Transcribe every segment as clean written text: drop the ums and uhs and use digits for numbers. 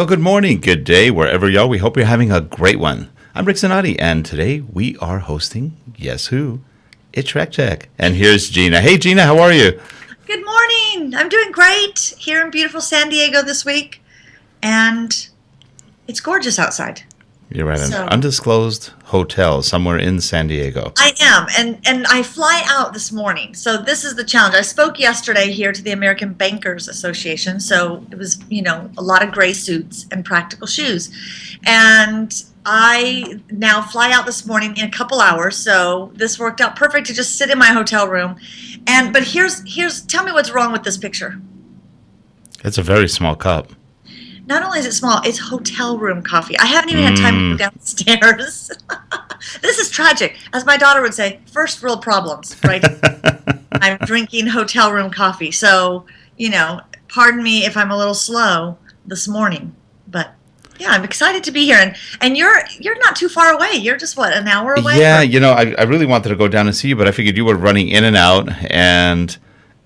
Well, good morning, good day, wherever you are. We hope you're having a great one. I'm Rick Zanotti, and today we are hosting, guess who? It's SchreckTeck. And here's Gina. Hey, Gina, how are you? Good morning. I'm doing great here in beautiful San Diego this week, and it's gorgeous outside. You're right, an undisclosed hotel somewhere in San Diego. I am, and I fly out this morning, so this is the challenge. I spoke yesterday here to the American Bankers Association, so it was, a lot of gray suits and practical shoes. And I now fly out this morning in a couple hours, so this worked out perfect to just sit in my hotel room. But tell me what's wrong with this picture. It's a very small cup. Not only is it small, it's hotel room coffee. I haven't even had time to go downstairs. This is tragic. As my daughter would say, first world problems, right? I'm drinking hotel room coffee. So, pardon me if I'm a little slow this morning. But yeah, I'm excited to be here. And you're not too far away. You're just, an hour away? Yeah, I really wanted to go down and see you, but I figured you were running in and out, and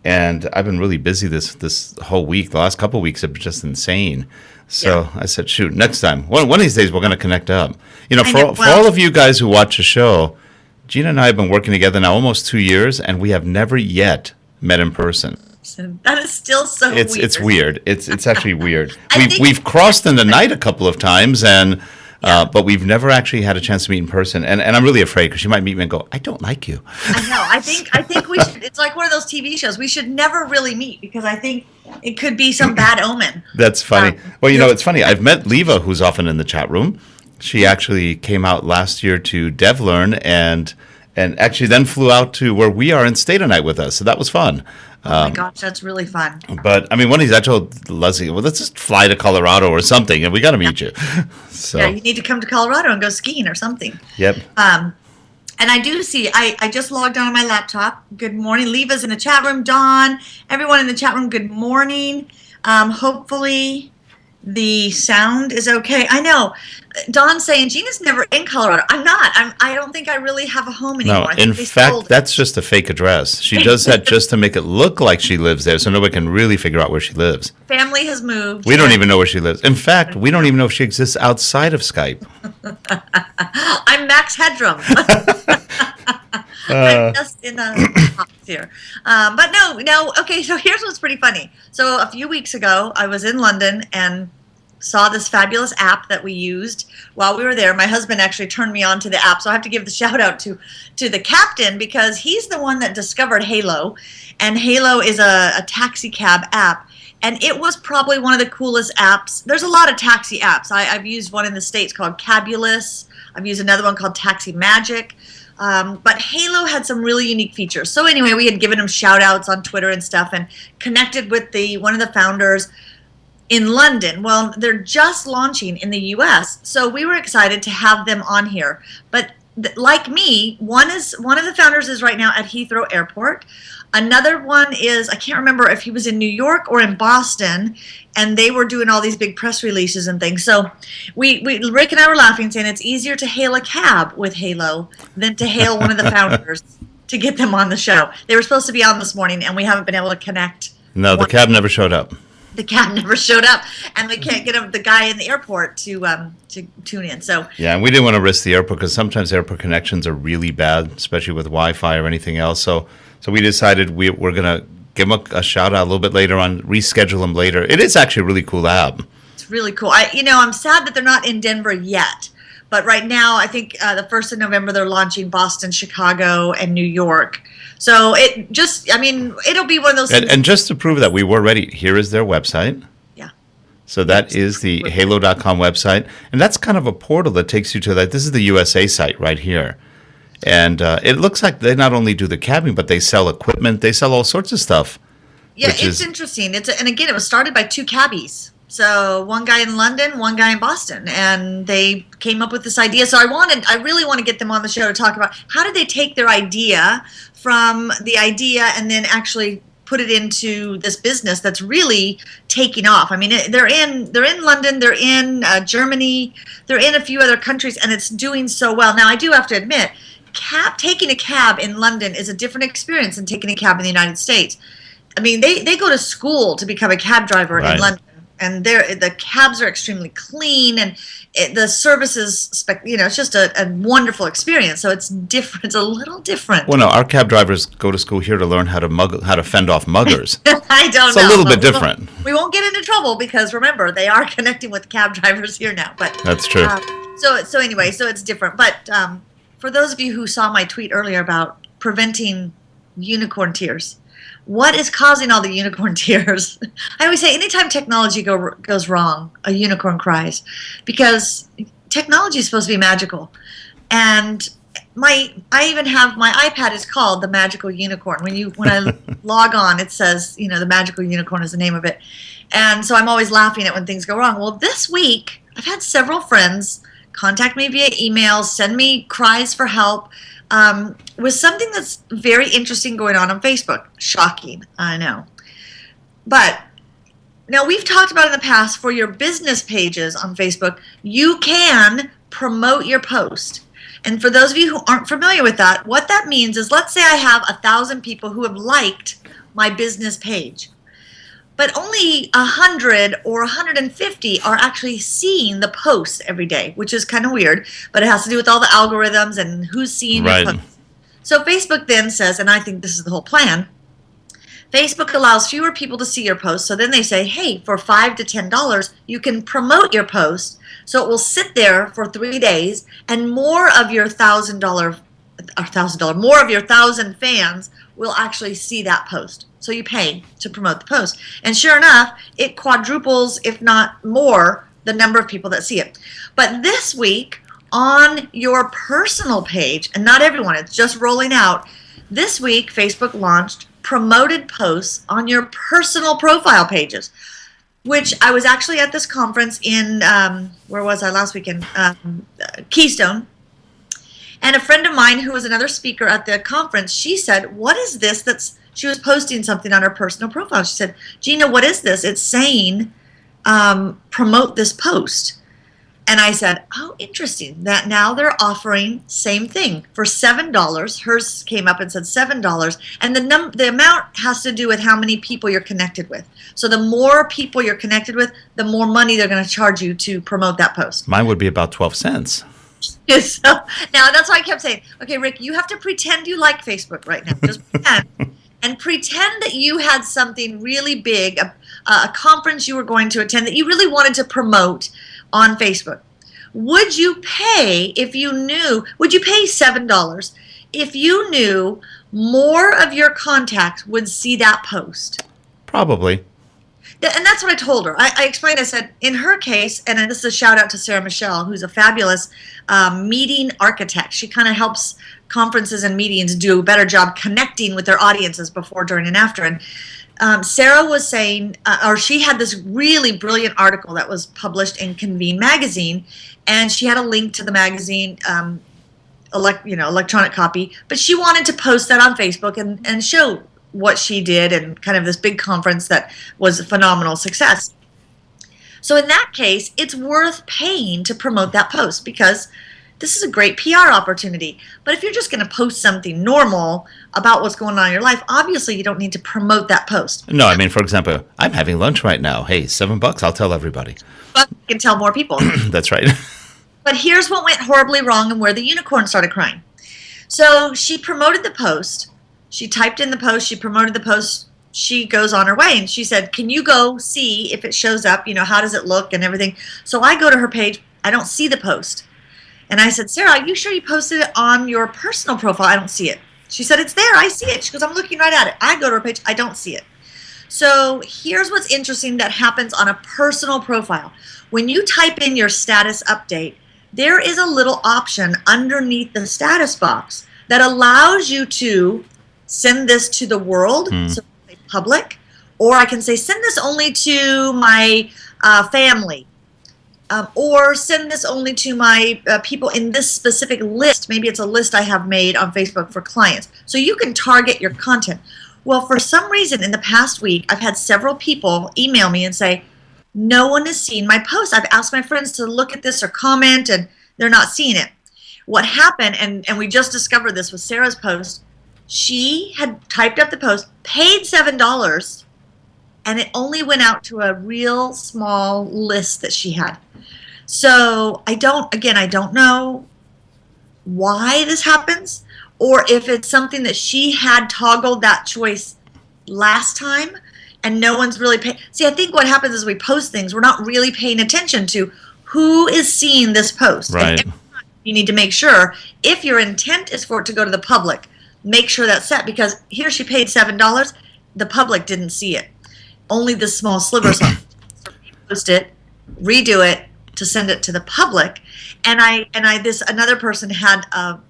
I've been really busy this whole week. The last couple of weeks have been just insane. So yeah. I said, shoot, next time. One of these days we're going to connect up. For all of you guys who watch the show, Gina and I have been working together now almost 2 years, and we have never yet met in person. That is still so weird. It's weird. It's actually weird. We've crossed in the night a couple of times, and but we've never actually had a chance to meet in person. And I'm really afraid because you might meet me and go, I don't like you. I know. I think we should. It's like one of those TV shows. We should never really meet because I think it could be some bad omen. That's funny. Well, it's funny. I've met Leva, who's often in the chat room. She actually came out last year to DevLearn and actually then flew out to where we are and stayed a night with us. So that was fun. Oh my gosh, that's really fun. But one of these, I told Leslie, well, let's just fly to Colorado or something, and we got to meet you. So yeah, you need to come to Colorado and go skiing or something. Yep. And I do see, I just logged on my laptop. Good morning. Leva's in the chat room. Dawn, everyone in the chat room, good morning. Hopefully the sound is okay. I know. Dawn's saying Gina's never in Colorado. I'm not. I don't think I really have a home anymore. No, in fact, that's just a fake address. She does that just to make it look like she lives there, so nobody can really figure out where she lives. Family has moved. We don't even know where she lives. In fact, we don't even know if she exists outside of Skype. I'm Max Headroom. I'm just in the box here. But no. Okay, so here's what's pretty funny. So a few weeks ago, I was in London and saw this fabulous app that we used while we were there. My husband actually turned me on to the app, so I have to give the shout out to the captain because he's the one that discovered Halo, and Halo is a taxi cab app, and it was probably one of the coolest apps. There's a lot of taxi apps. I've used one in the States called Cabulous. I've used another one called Taxi Magic. But Halo had some really unique features. So anyway, we had given him shout outs on Twitter and stuff and connected with one of the founders in London. Well, they're just launching in the US, so we were excited to have them on here. But like me, one of the founders is right now at Heathrow Airport. Another one is, I can't remember if he was in New York or in Boston, and they were doing all these big press releases and things. So Rick and I were laughing, saying it's easier to hail a cab with Halo than to hail one of the founders to get them on the show. They were supposed to be on this morning, and we haven't been able to connect. No, the cab never showed up. The cab never showed up, and we can't get the guy in the airport to tune in. So yeah, and we didn't want to risk the airport because sometimes airport connections are really bad, especially with Wi-Fi or anything else. So we decided we're going to give them a shout out a little bit later on, reschedule them later. It is actually a really cool app. It's really cool. I'm sad that they're not in Denver yet, but right now I think the 1st of November they're launching Boston, Chicago, and New York. So it'll be one of those things. And just to prove that we were ready, here is their website. Yeah. So that is the halo.com website. And that's kind of a portal that takes you to that. This is the USA site right here. And it looks like they not only do the cabbing, but they sell equipment. They sell all sorts of stuff. Yeah, it's interesting. And again, it was started by two cabbies. So one guy in London, one guy in Boston, and they came up with this idea. So I really want to get them on the show to talk about how did they take their idea from the idea and then actually put it into this business that's really taking off. I mean, they're in London, they're in Germany, they're in a few other countries, and it's doing so well. Now, I do have to admit, taking a cab in London is a different experience than taking a cab in the United States. I mean, they go to school to become a cab driver in London. and the cabs are extremely clean, and the service is it's just a wonderful experience. So it's different. It's a little different. Well, no, our cab drivers go to school here to learn how to fend off muggers. I don't It's know. a little bit different. We won't get into trouble because remember they are connecting with cab drivers here now. But That's true. So anyway, so it's different. But for those of you who saw my tweet earlier about preventing unicorn tears, what is causing all the unicorn tears? I always say anytime technology goes wrong, a unicorn cries, because technology is supposed to be magical. And I even have my iPad is called the Magical Unicorn. When I log on, it says, the Magical Unicorn is the name of it. And so I'm always laughing at when things go wrong. Well, this week, I've had several friends contact me via email, send me cries for help, with something that's very interesting going on Facebook. Shocking, I know. But now we've talked about in the past, for your business pages on Facebook, you can promote your post. And for those of you who aren't familiar with that, what that means is, let's say I have 1,000 people who have liked my business page, but only 100 or 150 are actually seeing the posts every day, which is kind of weird, but it has to do with all the algorithms and who's seeing your posts. So Facebook then says, and I think this is the whole plan, Facebook allows fewer people to see your posts, so then they say, hey, for $5 to $10, you can promote your post, so it will sit there for 3 days, and more of your more of your 1,000 fans will actually see that post. So you pay to promote the post. And sure enough, it quadruples, if not more, the number of people that see it. But this week, on your personal page, and not everyone, it's just rolling out, this week Facebook launched promoted posts on your personal profile pages, which I was actually at this conference in, where was I last weekend? Keystone. And a friend of mine who was another speaker at the conference, she said, what is this she was posting something on her personal profile. She said, Gina, what is this? It's saying, promote this post. And I said, oh, interesting, that now they're offering same thing for $7. Hers came up and said $7. And the amount has to do with how many people you're connected with. So the more people you're connected with, the more money they're going to charge you to promote that post. Mine would be about 12 cents. So now that's why I kept saying, okay, Rick, you have to pretend you like Facebook right now. Just pretend. And pretend that you had something really big, a conference you were going to attend that you really wanted to promote on Facebook. Would you pay would you pay $7 if you knew more of your contacts would see that post? Probably. And that's what I told her. I explained, I said, in her case, and this is a shout out to Sarah Michelle, who's a fabulous meeting architect. She kind of helps conferences and meetings do a better job connecting with their audiences before, during, and after. And Sarah was saying, or she had this really brilliant article that was published in Convene magazine, and she had a link to the magazine, electronic copy, but she wanted to post that on Facebook and show what she did and kind of this big conference that was a phenomenal success. So in that case, it's worth paying to promote that post because this is a great PR opportunity. But if you're just going to post something normal about what's going on in your life, obviously you don't need to promote that post. No, I mean, for example, I'm having lunch right now. Hey, $7, I'll tell everybody. But you can tell more people. That's right. But here's what went horribly wrong and where the unicorn started crying. So she promoted the post. She typed in the post. She promoted the post. She goes on her way. And she said, can you go see if it shows up? How does it look and everything? So I go to her page. I don't see the post. And I said, Sarah, are you sure you posted it on your personal profile? I don't see it. She said, it's there. I see it. She goes, I'm looking right at it. I go to her page. I don't see it. So here's what's interesting that happens on a personal profile. When you type in your status update, there is a little option underneath the status box that allows you to send this to the world, so it's public, or I can say send this only to my family, or send this only to my people in this specific list. Maybe it's a list I have made on Facebook for clients. So you can target your content. Well, for some reason in the past week, I've had several people email me and say, no one has seen my post. I've asked my friends to look at this or comment, and they're not seeing it. What happened, and we just discovered this with Sarah's post, she had typed up the post, paid $7, and it only went out to a real small list that she had. So I don't know why this happens, or if it's something that she had toggled that choice last time and no one's really paying. See, I think what happens is we post things, we're not really paying attention to who is seeing this post. Right. And you need to make sure, if your intent is for it to go to the public, make sure that's set, because here she paid $7. The public didn't see it. Only the small sliver saw it. So repost it, redo it to send it to the public. And this another person had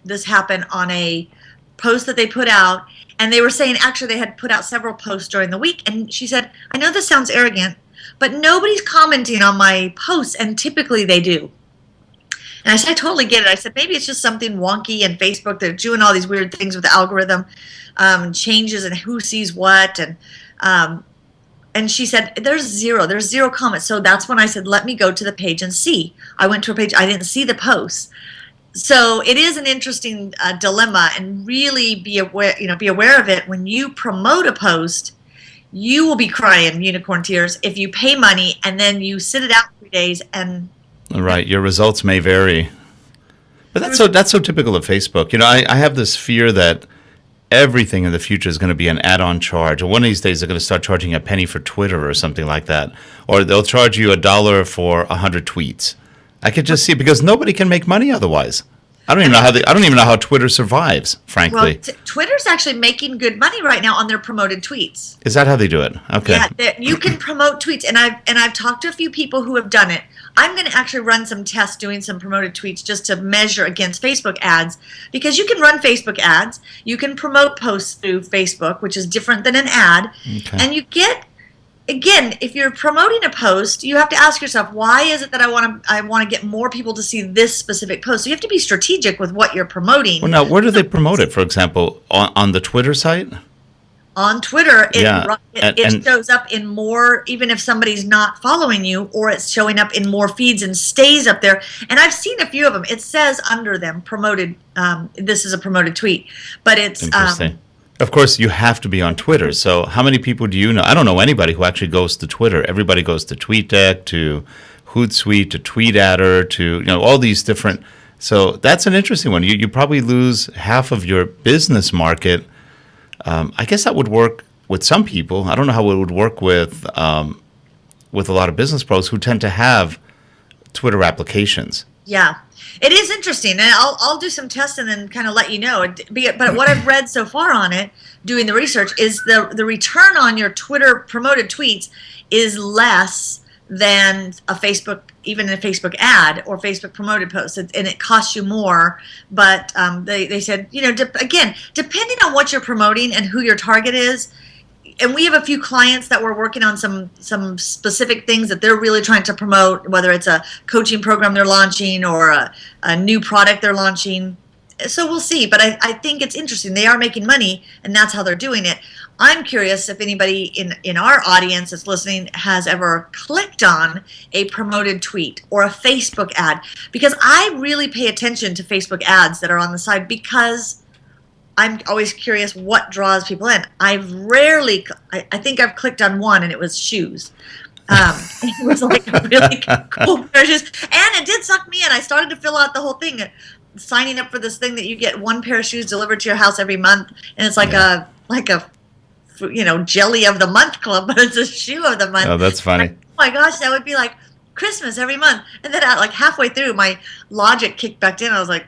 this happen on a post that they put out, and they were saying actually they had put out several posts during the week, and she said, I know this sounds arrogant, but nobody's commenting on my posts, and typically they do. And I said, I totally get it. I said, maybe it's just something wonky in Facebook. They're doing all these weird things with the algorithm, changes and who sees what. And she said, there's zero comments. So that's when I said, let me go to the page and see. I went to her page. I didn't see the posts. So it is an interesting dilemma, and really be aware of it. When you promote a post, you will be crying unicorn tears if you pay money and then you sit it out 3 days and. Right, your results may vary, but that's so typical of Facebook. You know, I have this fear that everything in the future is going to be an add-on charge, or one of these days they're going to start charging a penny for Twitter or something like that, or they'll charge you $1 for 100 tweets. I could just see it, because nobody can make money otherwise. I don't even know how Twitter survives, frankly. Well, Twitter's actually making good money right now on their promoted tweets. Is that how they do it? Okay. Yeah, you can promote tweets, and I've talked to a few people who have done it. I'm going to actually run some tests doing some promoted tweets just to measure against Facebook ads, because you can run Facebook ads. You can promote posts through Facebook, which is different than an ad. Okay. And you get, again, if you're promoting a post, you have to ask yourself, why is it that I want to get more people to see this specific post? So you have to be strategic with what you're promoting. Well, now, where do they promote it? For example, on the Twitter site? On Twitter, Yeah. it shows up in more, even if somebody's not following you, or it's showing up in more feeds and stays up there. And I've seen a few of them. It says under them, promoted, this is a promoted tweet. But it's... Interesting. Of course, you have to be on Twitter. So how many people do you know? I don't know anybody who actually goes to Twitter. Everybody goes to SchreckTeck, to Hootsuite, to TweetAdder, to all these different... So that's an interesting one. You probably lose half of your business market. I guess that would work with some people. I don't know how it would work with a lot of business pros who tend to have Twitter applications. Yeah, it is interesting, and I'll do some tests and then kind of let you know. But what I've read so far on it, doing the research, is the return on your Twitter promoted tweets is less than even a Facebook ad or Facebook promoted post, and it costs you more. But they said, again, depending on what you're promoting and who your target is. And we have a few clients that we're working on some specific things that they're really trying to promote, whether it's a coaching program they're launching or a new product they're launching. So we'll see. But I think it's interesting. They are making money, and that's how they're doing it. I'm curious if anybody in our audience that's listening has ever clicked on a promoted tweet or a Facebook ad, because I really pay attention to Facebook ads that are on the side, because I'm always curious what draws people in. I think I've clicked on one, and it was shoes. It was like a really cool pair of shoes, and it did suck me in. I started to fill out the whole thing, signing up for this thing that you get one pair of shoes delivered to your house every month, and it's like a jelly of the month club, but it's a shoe of the month. Oh, that's funny. Oh my gosh, that would be like Christmas every month. And then like halfway through, my logic kicked back in. I was like,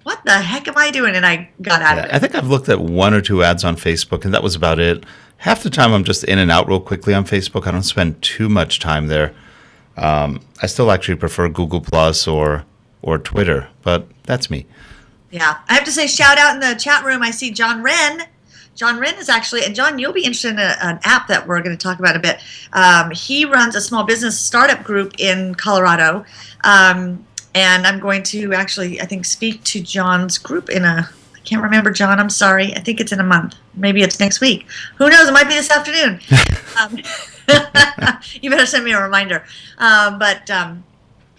what the heck am I doing? And I got out of it. I think I've looked at one or two ads on Facebook, and that was about it. Half the time I'm just in and out real quickly on Facebook. I don't spend too much time there. I still actually prefer Google Plus or Twitter, but that's me. Yeah. I have to say, shout out in the chat room. I see John Wren. John Wren is actually, and John, you'll be interested in an app that we're going to talk about a bit. He runs a small business startup group in Colorado. And I'm going to actually, I think, speak to John's group I can't remember, John, I'm sorry. I think it's in a month. Maybe it's next week. Who knows? It might be this afternoon. You better send me a reminder.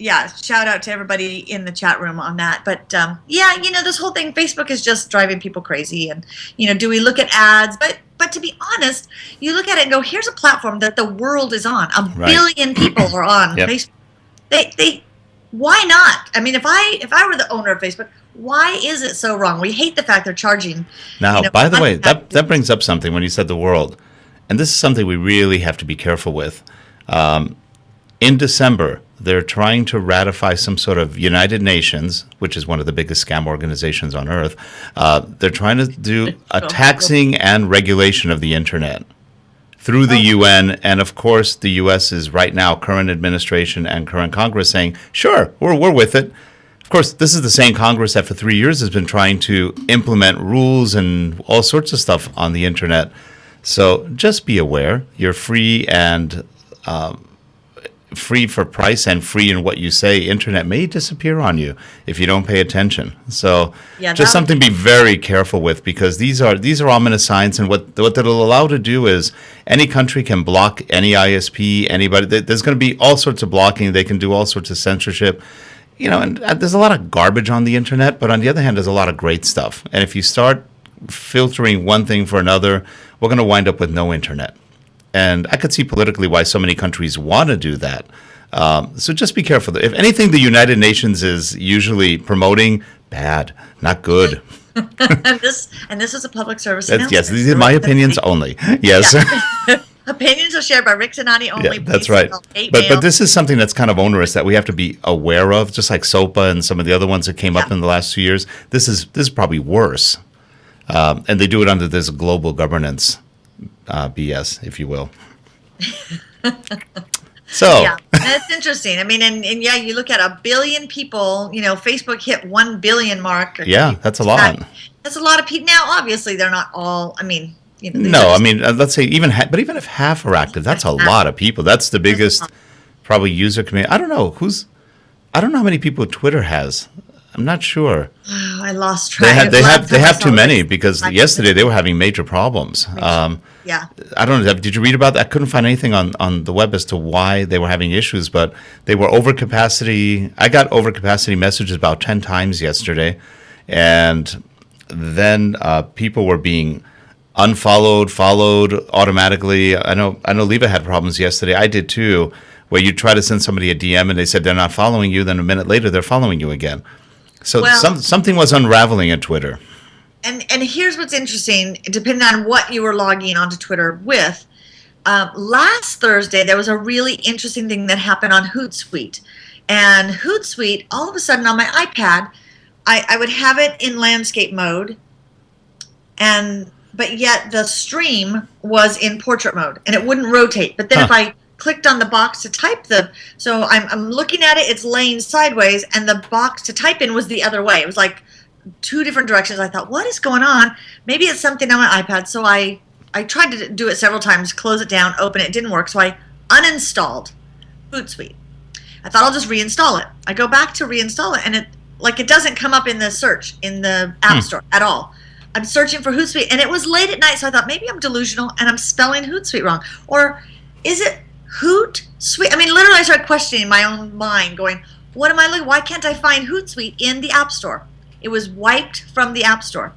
Yeah, shout out to everybody in the chat room on that. But this whole thing, Facebook is just driving people crazy. And, do we look at ads? But but to be honest, you look at it and go, here's a platform that the world is on. A Right. billion people are on Yep. Facebook. They why not? I mean, if I were the owner of Facebook, why is it so wrong? We hate the fact they're charging. Now, by the way, that brings up something when you said the world, and this is something we really have to be careful with. In December, they're trying to ratify some sort of United Nations, which is one of the biggest scam organizations on earth. They're trying to do a taxing and regulation of the internet through the UN, and of course, the U.S. is right now, current administration and current Congress saying, sure, we're with it. Of course, this is the same Congress that for 3 years has been trying to implement rules and all sorts of stuff on the internet. So just be aware, you're free and free for price and free in what you say. Internet may disappear on you if you don't pay attention. So just something to be very careful with, because these are ominous signs. And what it'll allow to do is any country can block any ISP, anybody. There's going to be all sorts of blocking. They can do all sorts of censorship. And there's a lot of garbage on the internet, but on the other hand, there's a lot of great stuff. And if you start filtering one thing for another, we're going to wind up with no internet. And I could see politically why so many countries want to do that. So just be careful. If anything the United Nations is usually promoting, bad, not good. and this is a public service announcement. Yes, these are my opinions only. Yes. Yeah. Opinions are shared by Rick Zanotti only. Yeah, that's right. But this is something that's kind of onerous that we have to be aware of, just like SOPA and some of the other ones that came up in the last 2 years. This is probably worse. And they do it under this global governance BS, if you will. So yeah, that's interesting. I mean, and yeah, you look at 1 billion people. Facebook hit 1 billion mark. Yeah, that's a lot. That's a lot of people. Now, obviously, they're not all. I mean, no, I mean, let's say even if half are active, that's a lot of people. That's the biggest probably user community. I don't know how many people Twitter has. I'm not sure. Oh, I lost track. They have too many, because yesterday they were having major problems. Yeah. I don't know. Did you read about that? I couldn't find anything on the web as to why they were having issues, but they were overcapacity. I got overcapacity messages about 10 times yesterday, and then people were being unfollowed, followed automatically. I know Leva had problems yesterday. I did too, where you try to send somebody a DM and they said they're not following you. Then a minute later, they're following you again. So something was unraveling at Twitter. And here's what's interesting, depending on what you were logging onto Twitter with. Last Thursday, there was a really interesting thing that happened on Hootsuite. And Hootsuite, all of a sudden on my iPad, I would have it in landscape mode, but yet the stream was in portrait mode, and it wouldn't rotate. But then if I clicked on the box to type so I'm looking at it, it's laying sideways, and the box to type in was the other way. It was like 2 different directions. I thought, what is going on? Maybe it's something on my iPad. So I tried to do it several times, close it down, open it. It didn't work, so I uninstalled Hootsuite. I thought I'll just reinstall it. I go back to reinstall it, and it doesn't come up in the search in the App Store at all. I'm searching for Hootsuite, and it was late at night, so I thought maybe I'm delusional and I'm spelling Hootsuite wrong. Or is it Hootsuite? I mean, literally, I started questioning my own mind, going, what am I looking? Why can't I find Hootsuite in the App Store? It was wiped from the App Store.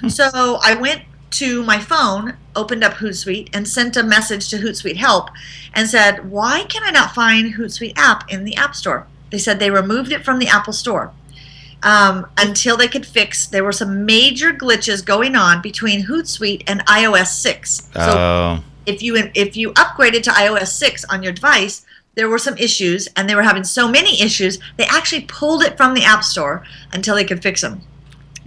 So I went to my phone, opened up Hootsuite, and sent a message to Hootsuite Help and said, why can I not find Hootsuite app in the App Store? They said they removed it from the Apple Store until they could fix. There were some major glitches going on between Hootsuite and iOS 6. So if you upgraded to iOS 6 on your device, there were some issues, and they were having so many issues, they actually pulled it from the App Store until they could fix them.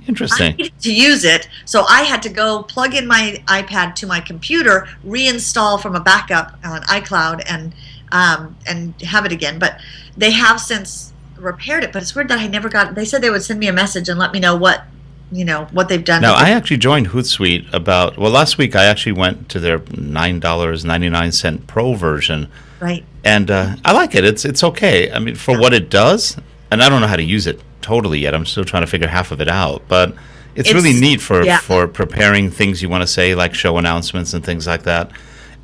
Interesting. I needed to use it, so I had to go plug in my iPad to my computer, reinstall from a backup on iCloud, and have it again. But they have since repaired it. But it's weird that I never got. They said they would send me a message and let me know what they've done. Now, I actually joined Hootsuite last week. I actually went to their $9.99 Pro version. Right. And I like it. It's okay. I mean, for what it does, and I don't know how to use it totally yet. I'm still trying to figure half of it out. But it's really neat for preparing things you want to say, like show announcements and things like that.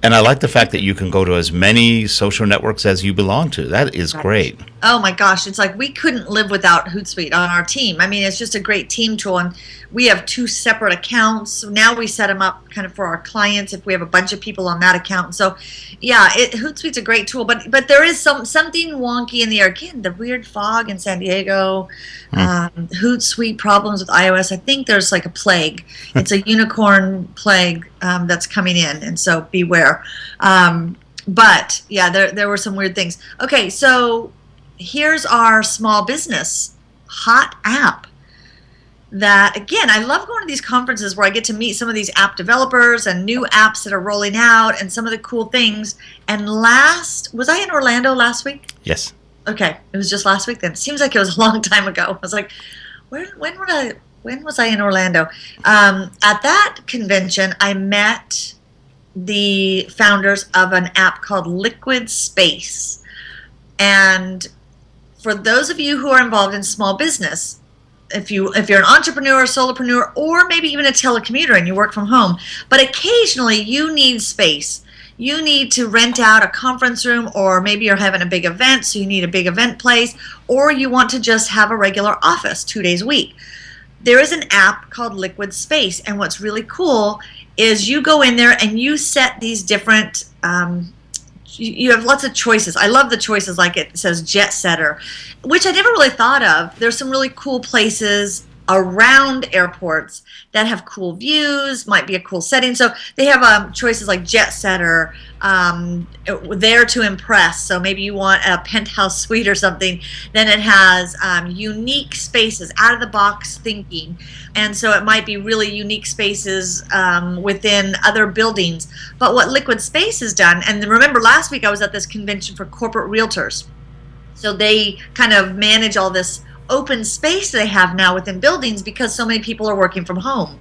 And I like the fact that you can go to as many social networks as you belong to. That is great. Oh my gosh, it's like we couldn't live without Hootsuite on our team. I mean, it's just a great team tool, and we have 2 separate accounts. So now we set them up kind of for our clients if we have a bunch of people on that account. So, yeah, Hootsuite's a great tool, but there is something wonky in the air. Again, the weird fog in San Diego, Hootsuite problems with iOS. I think there's like a plague. It's a unicorn plague that's coming in, and so beware. But yeah, there were some weird things. Okay, so here's our small business hot app that, again, I love going to these conferences where I get to meet some of these app developers and new apps that are rolling out and some of the cool things. And was I in Orlando last week? Yes. Okay, it was just last week then. It seems like it was a long time ago. I was like, when was I in Orlando? At that convention, I met the founders of an app called Liquid Space. And for those of you who are involved in small business, if you're an entrepreneur, solopreneur, or maybe even a telecommuter and you work from home, but occasionally you need space. You need to rent out a conference room, or maybe you're having a big event, so you need a big event place, or you want to just have a regular office 2 days a week. There is an app called Liquid Space, and what's really cool is you go in there and you set these different you have lots of choices. I love the choices, like it says Jet Setter, which I never really thought of. There's some really cool places around airports that have cool views, might be a cool setting. So they have choices like Jet Setter, there to impress. So maybe you want a penthouse suite or something. Then it has unique spaces, out of the box thinking. And so it might be really unique spaces within other buildings. But what Liquid Space has done, and remember last week I was at this convention for corporate realtors. So they kind of manage all this open space they have now within buildings because so many people are working from home.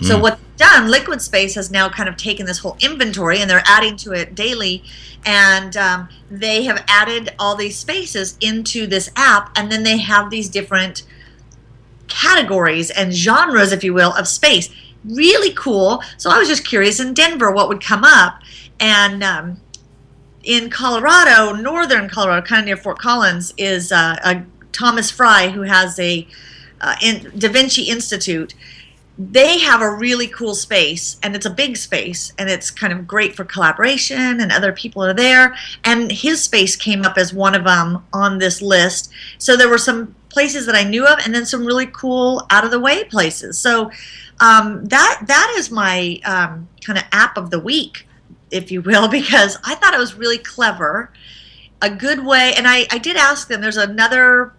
So what's done, Liquid Space has now kind of taken this whole inventory and they're adding to it daily, and they have added all these spaces into this app, and then they have these different categories and genres, if you will, of space. Really cool. So I was just curious in Denver what would come up, and in Colorado, northern Colorado, kind of near Fort Collins, is a Thomas Fry, who has a Da Vinci Institute. They have a really cool space, and it's a big space, and it's kind of great for collaboration, and other people are there. And his space came up as one of them on this list. So there were some places that I knew of, and then some really cool out-of-the-way places. So that is my kind of app of the week, if you will, because I thought it was really clever. A good way, and I did ask them, there's another,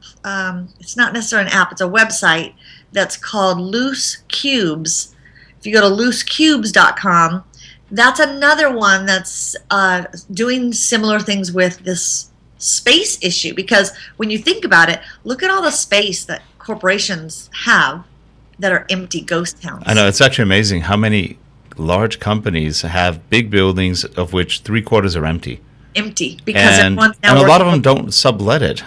it's not necessarily an app, it's a website that's called Loose Cubes. If you go to loosecubes.com, that's another one that's doing similar things with this space issue, because when you think about it, look at all the space that corporations have that are empty ghost towns. I know, it's actually amazing how many large companies have big buildings of which 3/4 are empty. Because everyone's now and a lot of them don't sublet it.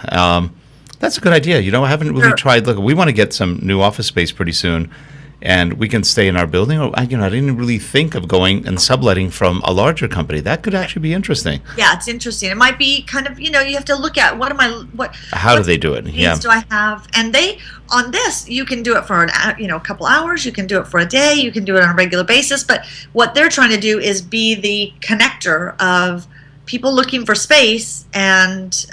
That's a good idea. You know, I haven't really tried. Look, we want to get some new office space pretty soon, and we can stay in our building. I didn't really think of going and subletting from a larger company. That could actually be interesting. Yeah, it's interesting. It might be kind of, you have to look at how do they do it? Yeah. Do I have? And on this, you can do it for a couple hours. You can do it for a day. You can do it on a regular basis. But what they're trying to do is be the connector of people looking for space and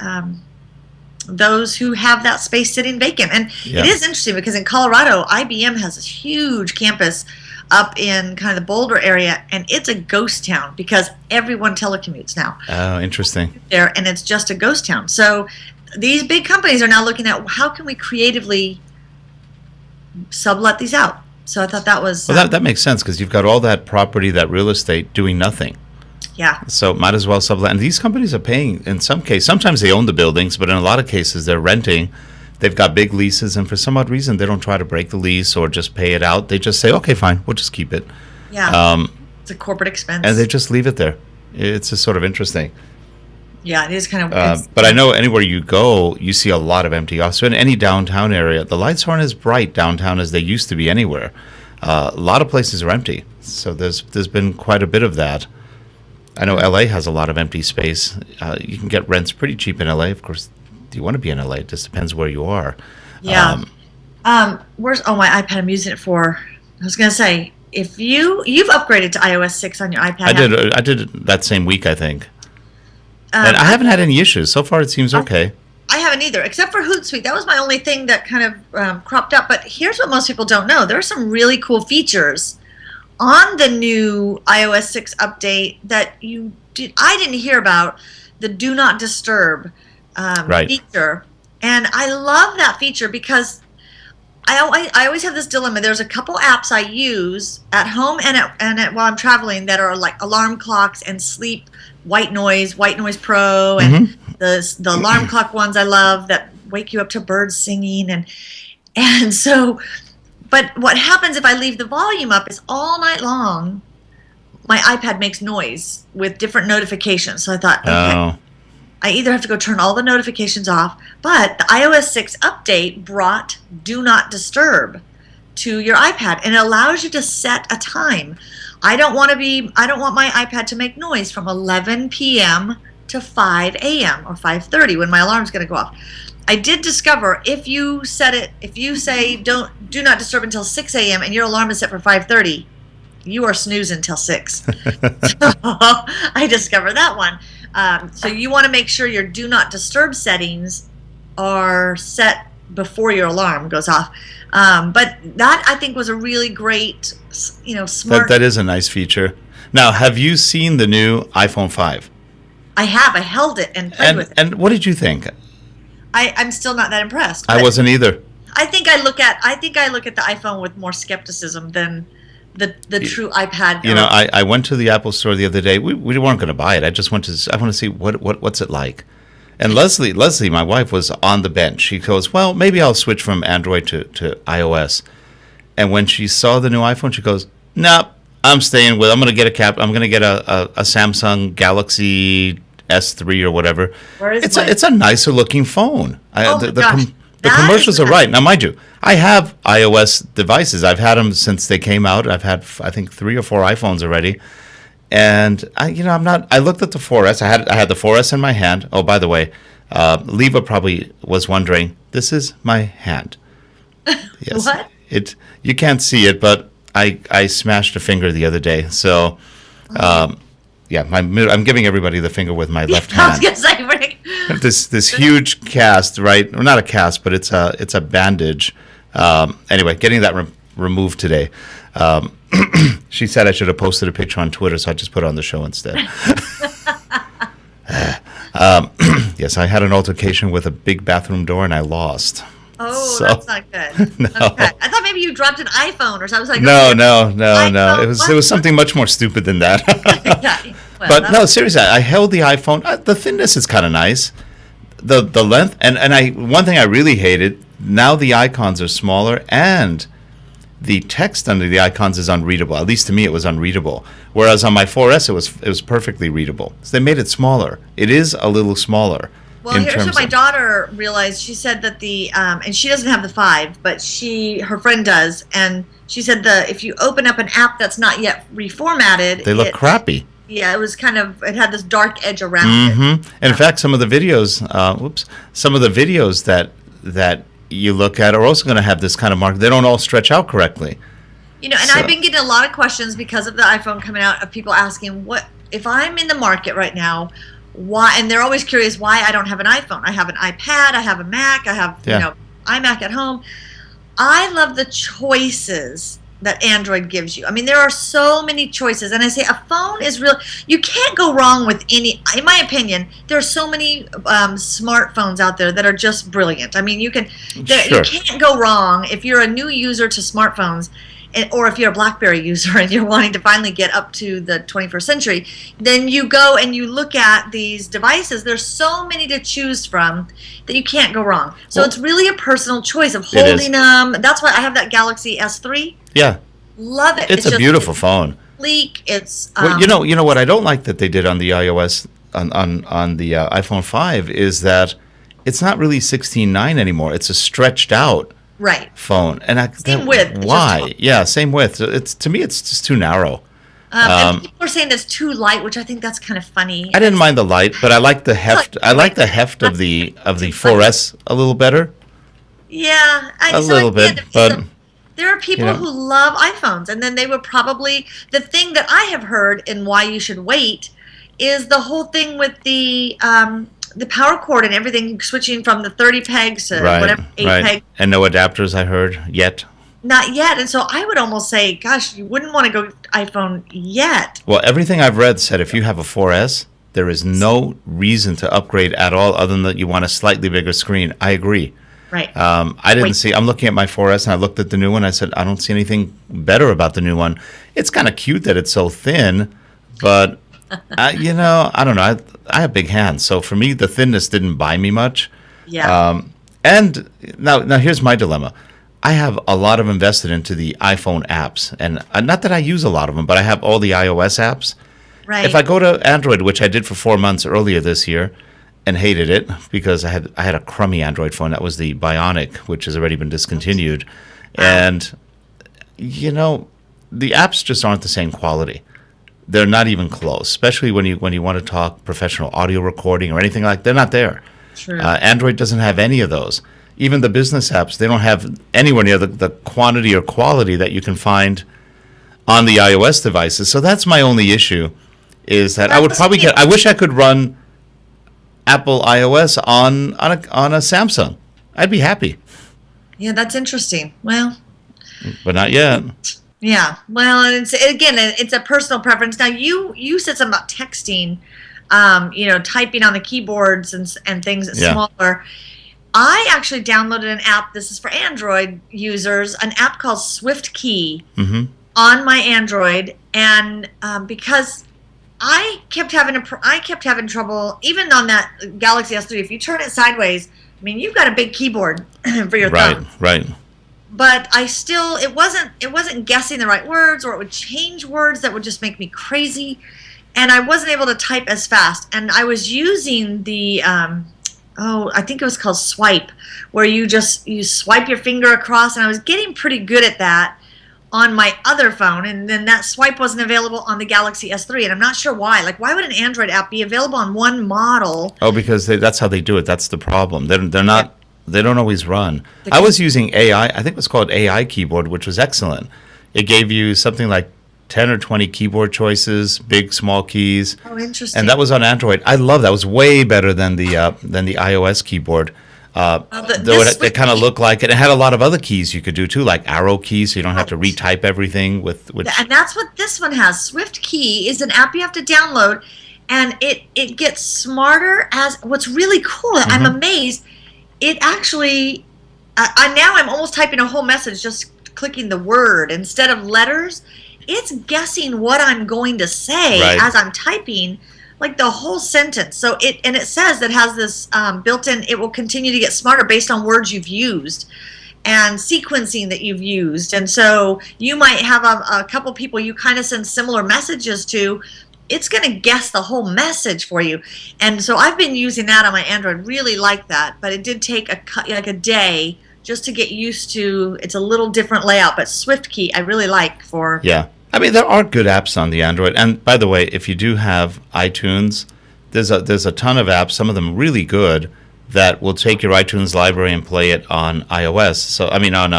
those who have that space sitting vacant. And it is interesting because in Colorado, IBM has this huge campus up in kind of the Boulder area, and it's a ghost town because everyone telecommutes now. Oh, interesting. There, and it's just a ghost town. So these big companies are now looking at how can we creatively sublet these out. So I thought that was... Well, that makes sense because you've got all that property, that real estate doing nothing. Yeah. So might as well sublet. And these companies are paying in some cases. Sometimes they own the buildings, but in a lot of cases they're renting. They've got big leases, and for some odd reason they don't try to break the lease or just pay it out. They just say, okay, fine, we'll just keep it. Yeah. It's a corporate expense. And they just leave it there. It's just sort of interesting. Yeah, it is kind of... but I know anywhere you go, you see a lot of empty offices. So in any downtown area, the lights aren't as bright downtown as they used to be anywhere. A lot of places are empty. So there's been quite a bit of that. I know LA has a lot of empty space. You can get rents pretty cheap in LA. Of course, you want to be in LA. It just depends where you are. Yeah. Where's my iPad? I'm using it for. I was gonna say, if you've upgraded to iOS 6 on your iPad. I did it that same week, I think, and I haven't had any issues so far. It seems okay. I haven't either, except for Hootsuite. That was my only thing that kind of cropped up. But here's what most people don't know: there are some really cool features on the new iOS 6 update that I didn't hear about. The Do Not Disturb feature, and I love that feature because I always have this dilemma. There's a couple apps I use at home and while I'm traveling that are like alarm clocks and sleep, White Noise Pro, and the alarm clock ones I love that wake you up to birds singing and so. But what happens if I leave the volume up is all night long, my iPad makes noise with different notifications. So I thought, okay, I either have to go turn all the notifications off, but the iOS 6 update brought Do Not Disturb to your iPad, and it allows you to set a time. I don't want my iPad to make noise from 11 p.m. to 5 a.m. or 5:30 when my alarm's going to go off. I did discover if you say do not disturb until 6 a.m. and your alarm is set for 5:30, you are snoozing until 6. So I discovered that one. So you want to make sure your do not disturb settings are set before your alarm goes off. But that I think was a really great, smart. That is a nice feature. Now, have you seen the new iPhone 5? I have. I held it and played with it. And what did you think? I'm still not that impressed. I wasn't either. I think I look at the iPhone with more skepticism than the true iPad. I went to the Apple store the other day. We weren't going to buy it. I want to see what's it like. And Leslie, my wife, was on the bench. She goes, well, maybe I'll switch from Android to iOS. And when she saw the new iPhone, she goes, nope, I'm staying with. I'm going to get I'm going to get a Samsung Galaxy S3 or whatever. It's a nicer looking phone. The commercials are right. Now, mind you, I have iOS devices. I've had them since they came out. I've had, I think, 3 or 4 iPhones already. And I'm not. I looked at the 4S. I had the 4S in my hand. Oh, by the way, Leva probably was wondering. This is my hand. Yes. What? You can't see it, but I smashed a finger the other day. So, yeah, I'm giving everybody the finger with my left hand. I was gonna say, this huge cast, right? Well, not a cast, but it's a bandage. Anyway, getting that removed today. She said I should have posted a picture on Twitter, so I just put it on the show instead. Yes, I had an altercation with a big bathroom door, and I lost. Oh, so, that's not good. No. Okay. I thought maybe you dropped an iPhone or something. No. It was something much more stupid than that. Okay. Well, but no, seriously, I held the iPhone. The thinness is kind of nice. The length, and one thing I really hated, now the icons are smaller and the text under the icons is unreadable. At least to me, it was unreadable. Whereas on my 4S, it was perfectly readable. So they made it smaller. It is a little smaller. Well, here's what my daughter realized. She said that and she doesn't have the 5, but her friend does, and she said if you open up an app that's not yet reformatted, they look crappy. Yeah, it had this dark edge around it. And in fact, some of the videos, that you look at are also going to have this kind of mark. They don't all stretch out correctly. I've been getting a lot of questions because of the iPhone coming out of people asking, what if I'm in the market right now, why? And they're always curious why I don't have an iPhone. I have an iPad, I have a Mac, I have iMac at home. I love the choices that Android gives you. I mean, there are so many choices, and I say a phone is real. You can't go wrong with any. In my opinion, there are so many smartphones out there that are just brilliant. I mean, you can't go wrong if you're a new user to smartphones, or if you're a BlackBerry user and you're wanting to finally get up to the 21st century. Then you go and you look at these devices. There's so many to choose from that you can't go wrong. So it's really a personal choice of holding them. That's why I have that Galaxy S3. Yeah. Love it. It's a beautiful phone. Sleek. It's you know what I don't like that they did on the iOS on the iPhone 5 is that it's not really 16:9 anymore. It's a stretched out right phone. And same width. Why? Yeah, same width. To me it's just too narrow. And people are saying it's too light, which I think that's kind of funny. I didn't mind the light, but I like the heft. I like the heft of the 4S a little better. Yeah, A little bit, but there are people who love iPhones, and then they would probably, the thing that I have heard and why you should wait is the whole thing with the power cord and everything switching from the 30 pegs to whatever 8 pegs. And no adapters, I heard, yet. Not yet, and so I would almost say, gosh, you wouldn't want to go iPhone yet. Well, everything I've read said if you have a 4S, there is no reason to upgrade at all other than that you want a slightly bigger screen. I agree. Right. I didn't see. I'm looking at my 4S and I looked at the new one. I said, I don't see anything better about the new one. It's kind of cute that it's so thin, but I don't know. I have big hands, so for me, the thinness didn't buy me much. Yeah. And now here's my dilemma. I have a lot of invested into the iPhone apps, and not that I use a lot of them, but I have all the iOS apps. Right. If I go to Android, which I did for 4 months earlier this year, and hated it because I had a crummy Android phone. That was the Bionic, which has already been discontinued. And the apps just aren't the same quality. They're not even close, especially when you want to talk professional audio recording or anything like. They're not there. True. Android doesn't have any of those. Even the business apps, they don't have anywhere near the quantity or quality that you can find on the iOS devices. So that's my only issue, is that I would probably I wish I could run Apple iOS on a Samsung. I'd be happy. Yeah, that's interesting. Well, but not yet. Yeah. Well, and it's a personal preference. Now, you said something about texting, typing on the keyboards and things smaller. I actually downloaded an app. This is for Android users. An app called SwiftKey on my Android, and because I kept having trouble even on that Galaxy S3. If you turn it sideways, I mean, you've got a big keyboard for your thumb. Right. But it wasn't guessing the right words, or it would change words that would just make me crazy, and I wasn't able to type as fast. And I was using the I think it was called Swipe, where you swipe your finger across, and I was getting pretty good at that on my other phone, and then that swipe wasn't available on the Galaxy S3, and I'm not sure why. Like, why would an Android app be available on one model? Oh, because that's how they do it. That's the problem. They're not. They don't always run. I was using AI. I think it was called AI Keyboard, which was excellent. It gave you something like 10 or 20 keyboard choices, big, small keys. Oh, interesting. And that was on Android. I love that. It was way better than the iOS keyboard. Though it kind of looked like it. It had a lot of other keys you could do too, like arrow keys, so you don't have to retype everything with. And that's what this one has. SwiftKey is an app you have to download, and it gets smarter as. What's really cool, I'm amazed. It actually, I'm almost typing a whole message just clicking the word instead of letters. It's guessing what I'm going to say as I'm typing, like the whole sentence. So it says that has this built-in. It will continue to get smarter based on words you've used and sequencing that you've used. And so you might have a couple people you kind of send similar messages to. It's going to guess the whole message for you. And so I've been using that on my Android. Really like that, but it did take a day just to get used to. It's a little different layout, but SwiftKey I really like for. Yeah. I mean, there are good apps on the Android. And by the way, if you do have iTunes, there's a ton of apps, some of them really good, that will take your iTunes library and play it on iOS. So I mean on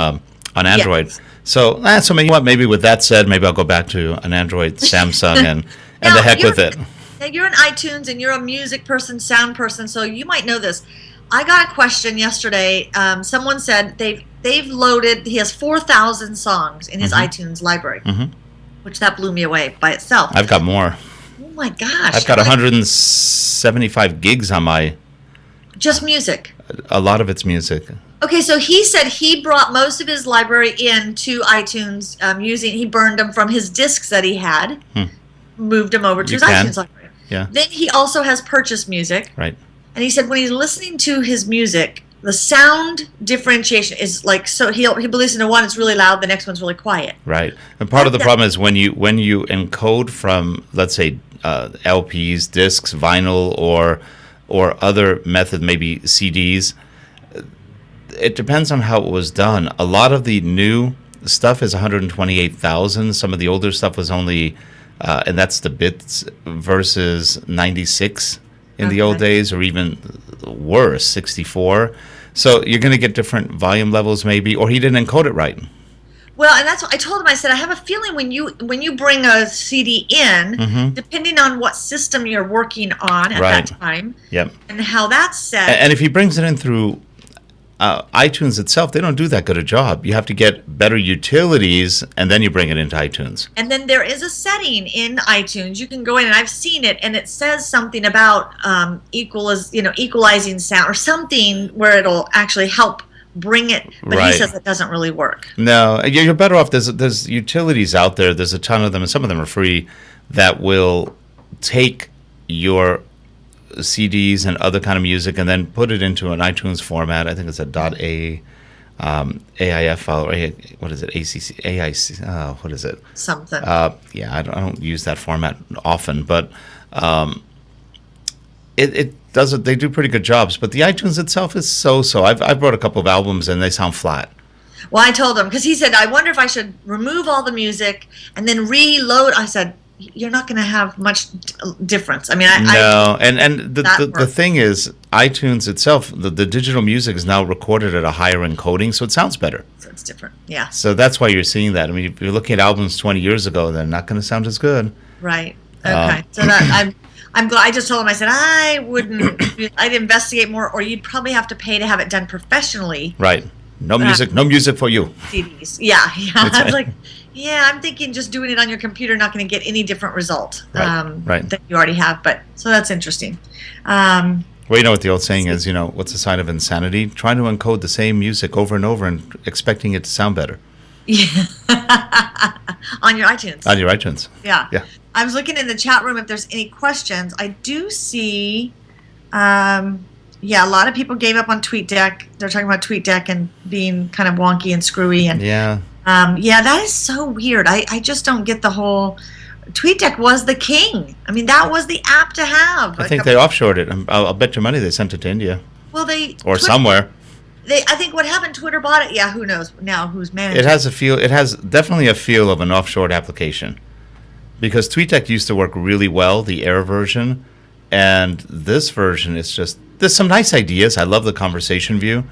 Android. Yes. So maybe with that said, maybe I'll go back to an Android Samsung and the heck with it. Now you're an iTunes and you're a music person, sound person, so you might know this. I got a question yesterday. Someone said they've loaded. He has 4,000 songs in his iTunes library, which that blew me away by itself. I've got more. Oh my gosh! I've got 175 gigs on my. Just music. A lot of it's music. Okay, so he said he brought most of his library into iTunes he burned them from his discs that he had, moved them over to his iTunes library. Yeah. Then he also has purchased music. Right. And he said when he's listening to his music, the sound differentiation is like, so he'll be listening to one, it's really loud, the next one's really quiet. Right. And part of the problem is when you encode from, let's say, LPs, discs, vinyl, or other method, maybe CDs, it depends on how it was done. A lot of the new stuff is 128,000. Some of the older stuff was only and that's the bits versus 96 in the old days, or even worse, 64. So you're going to get different volume levels maybe, or he didn't encode it right. Well, and that's what I told him. I said, I have a feeling when you bring a CD in, depending on what system you're working on at that time, and how that's set. And if he brings it in through iTunes itself, they don't do that good a job. You have to get better utilities, and then you bring it into iTunes. And then there is a setting in iTunes. You can go in, and I've seen it, and it says something about equalizing sound or something where it'll actually help bring it. But he says it doesn't really work. No, you're better off. There's utilities out there. There's a ton of them, and some of them are free, that will take your CDs and other kind of music and then put it into an iTunes format. I think it's a .aif file, or what is it? ACC, AIC. What is it? Something. Yeah, I don't use that format often, but it does it. They do pretty good jobs, but the iTunes itself is so. I've brought a couple of albums and they sound flat. Well, I told him, because he said, I wonder if I should remove all the music and then reload. I said, you're not going to have much difference. I mean, and the thing is, iTunes itself, the digital music is now recorded at a higher encoding, so it sounds better. So it's different, yeah. So that's why you're seeing that. I mean, if you're looking at albums 20 years ago, they're not going to sound as good. Right. Okay. So that I'm glad. I just told him, I said, I'd investigate more, or you'd probably have to pay to have it done professionally. Right. No music for you. CDs. Yeah. I was like, yeah, I'm thinking just doing it on your computer, not going to get any different result that you already have. But so that's interesting. Well, you know what the old saying is, what's the sign of insanity? Trying to encode the same music over and over and expecting it to sound better. Yeah. On your iTunes. On your iTunes. Yeah. I was looking in the chat room if there's any questions. I do see, a lot of people gave up on TweetDeck. They're talking about TweetDeck and being kind of wonky and screwy. And that is so weird. I just don't get the whole. TweetDeck was the king. I mean, that was the app to have. I think they offshored it. I'll bet you money they sent it to India. Well, somewhere. I think what happened, Twitter bought it. Yeah, who knows now who's managing. It has a feel. It has definitely a feel of an offshored application, because TweetDeck used to work really well, the Air version, and this version is just. There's some nice ideas. I love the conversation view.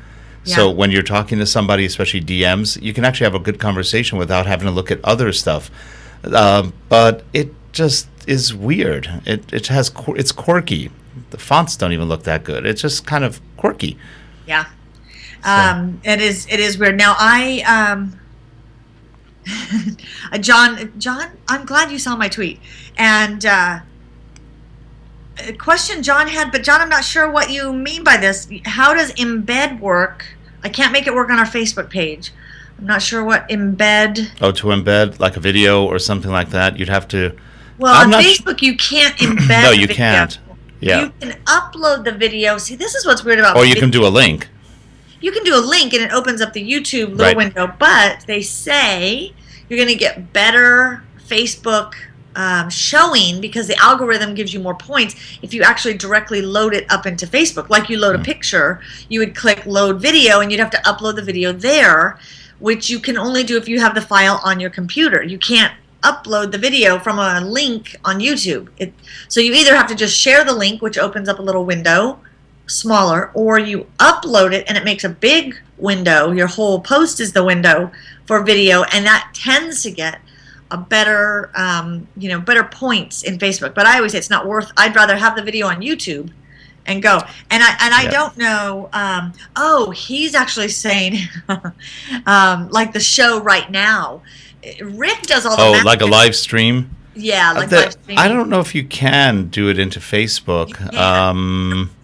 Yeah. So when you're talking to somebody, especially DMs, you can actually have a good conversation without having to look at other stuff. But it just is weird. It's quirky. The fonts don't even look that good. It's just kind of quirky. Yeah. It is weird. Now John, I'm glad you saw my tweet. And a question John had, but John, I'm not sure what you mean by this. How does embed work? I can't make it work on our Facebook page. I'm not sure what embed. Oh, to embed like a video or something like that, you'd have to. Well, on Facebook, you can't embed. No, you can't. Yeah. You can upload the video. See, this is what's weird about. Or you can do a link. You can do a link and it opens up the YouTube little window, but they say you're going to get better Facebook showing because the algorithm gives you more points if you actually directly load it up into Facebook. Like you load a picture, you would click load video and you'd have to upload the video there, which you can only do if you have the file on your computer. You can't upload the video from a link on YouTube. So you either have to just share the link, which opens up a little window, smaller, or you upload it and it makes a big window. Your whole post is the window for video, and that tends to get a better better points in Facebook. But I always say it's not worth. I'd rather have the video on YouTube and go. And I don't know. He's actually saying like the show right now. Rick does all the like a live stream. Yeah, like live streaming. I don't know if you can do it into Facebook.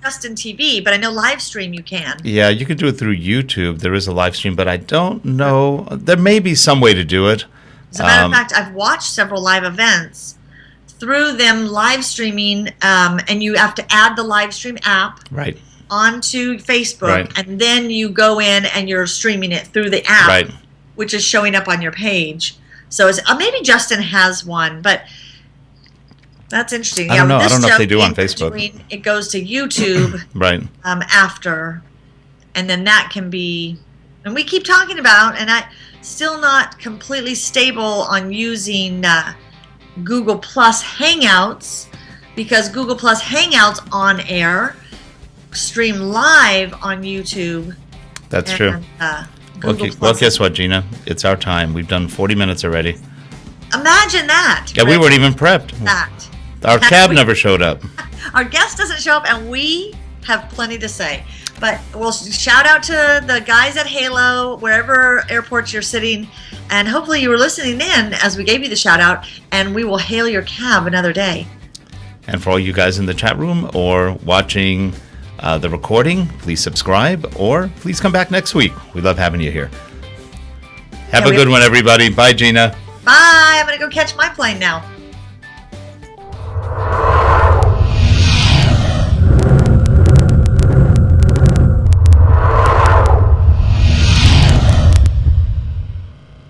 Just in TV, but I know live stream you can. Yeah, you can do it through YouTube. There is a live stream, but I don't know. There may be some way to do it. As a matter of fact, I've watched several live events through them live streaming, and you have to add the live stream app onto Facebook, and then you go in and you're streaming it through the app, which is showing up on your page. So maybe Justin has one, but that's interesting. I don't know. I don't know if they do on Facebook. It goes to YouTube after, and then that can be, and we keep talking about, and I still not completely stable on using Google Plus Hangouts, because Google Plus Hangouts on air stream live on YouTube. That's true. Well, guess what, Gina? It's our time. We've done 40 minutes already. Imagine that. Yeah, we weren't even prepped. Our cab never showed up. Our guest doesn't show up, and we have plenty to say. But we'll shout out to the guys at Halo, wherever airports you're sitting, and hopefully you were listening in as we gave you the shout out, and we will hail your cab another day. And for all you guys in the chat room or watching the recording, please subscribe, or please come back next week. We love having you here. Have a good one, everybody. Bye, Gina. Bye. I'm going to go catch my plane now.